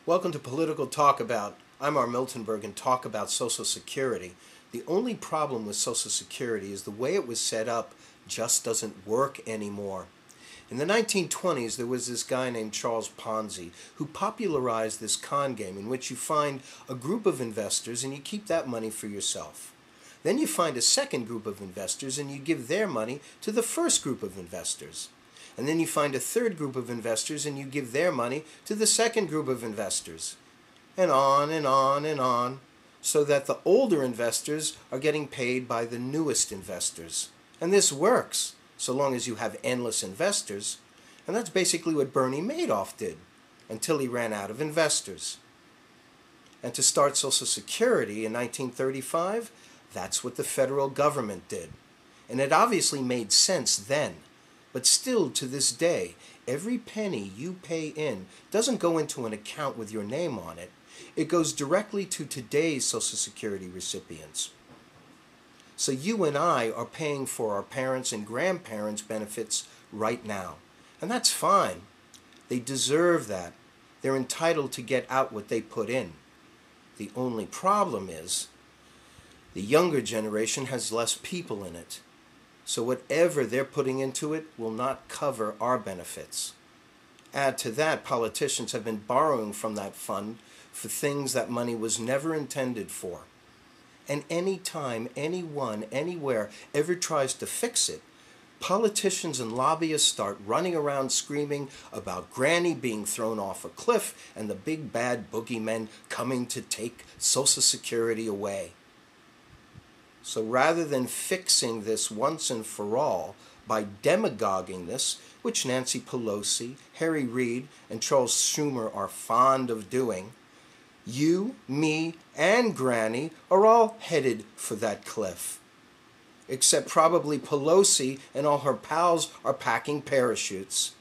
Welcome to Political Talkabout. I'm R. Miltonberg and talk about Social Security. The only problem with Social Security is the way it was set up just doesn't work anymore. In the 1920s, there was this guy named Charles Ponzi who popularized this con game in which you find a group of investors and you keep that money for yourself. Then you find a second group of investors and you give their money to the first group of investors. And then you find a third group of investors and you give their money to the second group of investors. And on and on and on, so that the older investors are getting paid by the newest investors. And this works, so long as you have endless investors. And that's basically what Bernie Madoff did, until he ran out of investors. And to start Social Security in 1935, that's what the federal government did. And it obviously made sense then. But still, to this day, every penny you pay in doesn't go into an account with your name on it. It goes directly to today's Social Security recipients. So you and I are paying for our parents' and grandparents' benefits right now. And that's fine. They deserve that. They're entitled to get out what they put in. The only problem is the younger generation has less people in it. So whatever they're putting into it will not cover our benefits. Add to that, politicians have been borrowing from that fund for things that money was never intended for. And any time anyone, anywhere, ever tries to fix it, politicians and lobbyists start running around screaming about Granny being thrown off a cliff and the big bad boogeymen coming to take Social Security away. So rather than fixing this once and for all by demagoguing this, which Nancy Pelosi, Harry Reid, and Charles Schumer are fond of doing, you, me, and Granny are all headed for that cliff. Except probably Pelosi and all her pals are packing parachutes.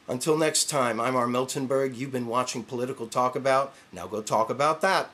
Until next time, I'm R. Miltonberg. You've been watching Political Talkabout. Now go talk about that.